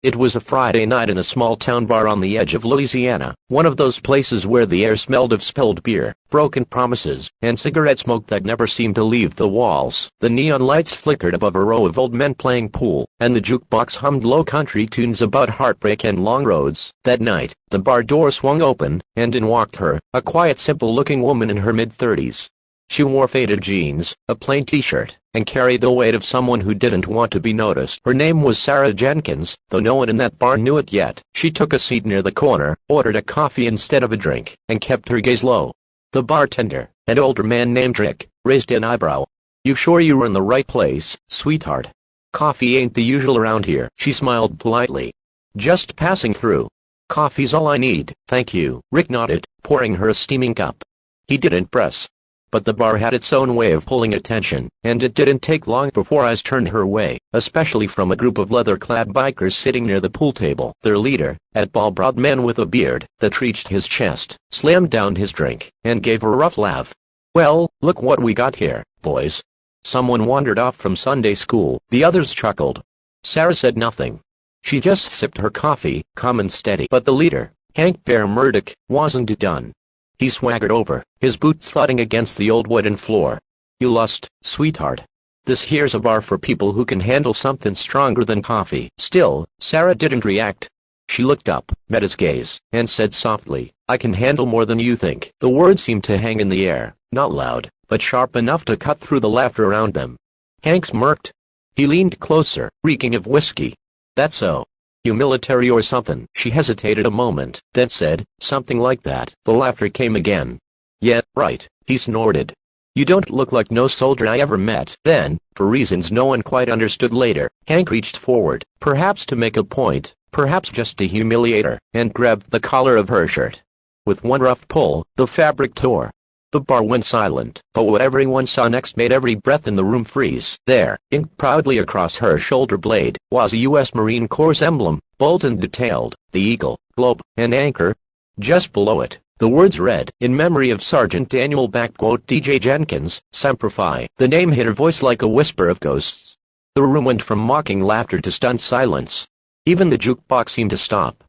It was a Friday night in a small-town bar on the edge of Louisiana, one of those places where the air smelled of spilled beer, broken promises, and cigarette smoke that never seemed to leave the walls. The neon lights flickered above a row of old men playing pool, and the jukebox hummed low country tunes about heartbreak and long roads. That night, the bar door swung open, and in walked her, a quiet, simple-looking woman in her mid-30s. She wore faded jeans, a plain t-shirt, and carried the weight of someone who didn't want to be noticed. Her name was Sarah Jenkins, though no one in that bar knew it yet. She took a seat near the corner, ordered a coffee instead of a drink, and kept her gaze low. The bartender, an older man named Rick, raised an eyebrow. "You sure you were in the right place, sweetheart? Coffee ain't the usual around here." She smiled politely. "Just passing through. Coffee's all I need, thank you." Rick nodded, pouring her a steaming cup. He didn't press. But the bar had its own way of pulling attention, and it didn't take long before eyes turned her way, especially from a group of leather-clad bikers sitting near the pool table. Their leader, a tall-browed man with a beard that reached his chest, slammed down his drink, and gave a rough laugh. "Well, look what we got here, boys. Someone wandered off from Sunday school." The others chuckled. Sarah said nothing. She just sipped her coffee, calm and steady. But the leader, Hank Bear Murdoch, wasn't done. He swaggered over, his boots thudding against the old wooden floor. "You lost, sweetheart. This here's a bar for people who can handle something stronger than coffee." Still, Sarah didn't react. She looked up, met his gaze, and said softly, "I can handle more than you think." The words seemed to hang in the air, not loud, but sharp enough to cut through the laughter around them. Hank smirked. He leaned closer, reeking of whiskey. "That's so. You military or something?" She hesitated a moment, then said, "Something like that." The laughter came again. "Yeah, right," he snorted. "You don't look like no soldier I ever met." Then, for reasons no one quite understood later, Hank reached forward, perhaps to make a point, perhaps just to humiliate her, and grabbed the collar of her shirt. With one rough pull, the fabric tore. The bar went silent, but what everyone saw next made every breath in the room freeze. There, inked proudly across her shoulder blade, was a U.S. Marine Corps emblem, bold and detailed, the eagle, globe, and anchor. Just below it, the words read, "In memory of Sergeant Daniel D.J. Jenkins, Semper Fi." The name hit her voice like a whisper of ghosts. The room went from mocking laughter to stunned silence. Even the jukebox seemed to stop.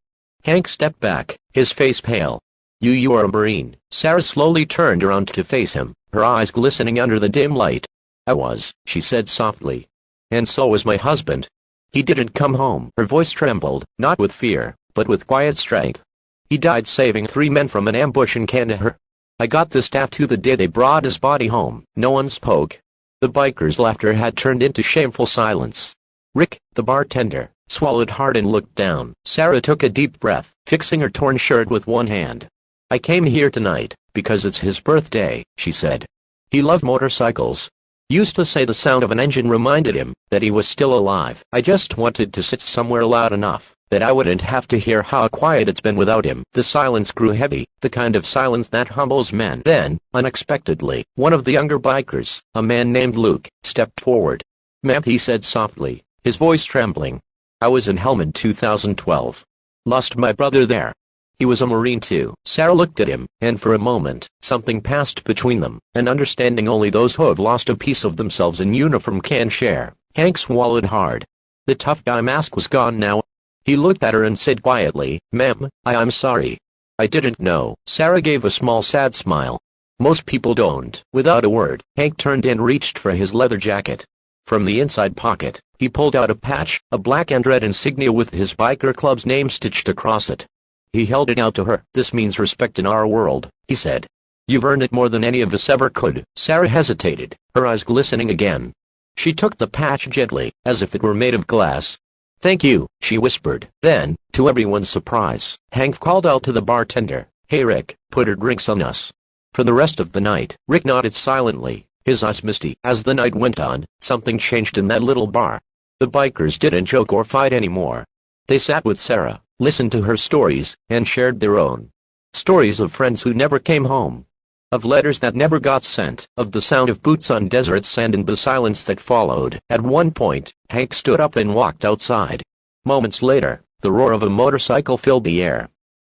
Hank stepped back, his face pale. You are a Marine." Sarah slowly turned around to face him, her eyes glistening under the dim light. "I was," she said softly. "And so was my husband. He didn't come home." Her voice trembled, not with fear, but with quiet strength. "He died saving 3 men from an ambush in Kandahar. I got this tattoo the day they brought his body home." No one spoke. The bikers' laughter had turned into shameful silence. Rick, the bartender, swallowed hard and looked down. Sarah took a deep breath, fixing her torn shirt with one hand. "I came here tonight, because it's his birthday," she said. "He loved motorcycles. Used to say the sound of an engine reminded him that he was still alive. I just wanted to sit somewhere loud enough that I wouldn't have to hear how quiet it's been without him." The silence grew heavy, the kind of silence that humbles men. Then, unexpectedly, one of the younger bikers, a man named Luke, stepped forward. "Ma'am," he said softly, his voice trembling. "I was in Helmand 2012. Lost my brother there. He was a Marine too." Sarah looked at him, and for a moment, something passed between them, an understanding only those who have lost a piece of themselves in uniform can share. Hank swallowed hard. The tough guy mask was gone now. He looked at her and said quietly, "Ma'am, I'm sorry. I didn't know." Sarah gave a small sad smile. "Most people don't." Without a word, Hank turned and reached for his leather jacket. From the inside pocket, he pulled out a patch, a black and red insignia with his biker club's name stitched across it. He held it out to her. "This means respect in our world," he said. "You've earned it more than any of us ever could." Sarah hesitated, her eyes glistening again. She took the patch gently, as if it were made of glass. "Thank you," she whispered. Then, to everyone's surprise, Hank called out to the bartender, "Hey Rick, put her drinks on us." For the rest of the night, Rick nodded silently, his eyes misty. As the night went on, something changed in that little bar. The bikers didn't joke or fight anymore. They sat with Sarah, listened to her stories, and shared their own. Stories of friends who never came home. Of letters that never got sent. Of the sound of boots on desert sand and the silence that followed. At one point, Hank stood up and walked outside. Moments later, the roar of a motorcycle filled the air.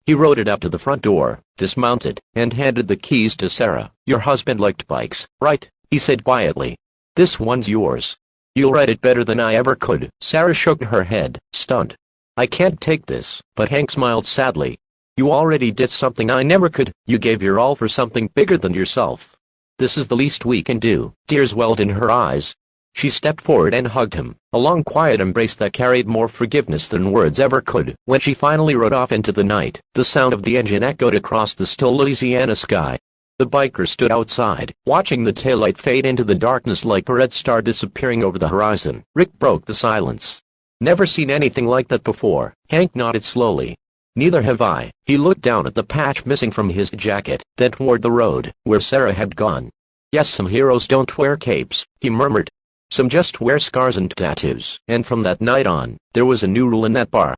He rode it up to the front door, dismounted, and handed the keys to Sarah. "Your husband liked bikes, right?" he said quietly. "This one's yours. You'll ride it better than I ever could." Sarah shook her head, stunned. I can't take this, but Hank smiled sadly. You already did something I never could. You gave your all for something bigger than yourself. This is the least we can do. Tears welled in her eyes. She stepped forward and hugged him, a long quiet embrace that carried more forgiveness than words ever could. When she finally rode off into the night, the sound of the engine echoed across the still Louisiana sky. The biker stood outside, watching the taillight fade into the darkness like a red star disappearing over the horizon. Rick broke the silence. Never seen anything like that before. Hank nodded slowly. Neither have I. He looked down at the patch missing from his jacket, then toward the road, where Sarah had gone. Yes, some heroes don't wear capes, he murmured. Some just wear scars and tattoos. And from that night on, there was a new rule in that bar.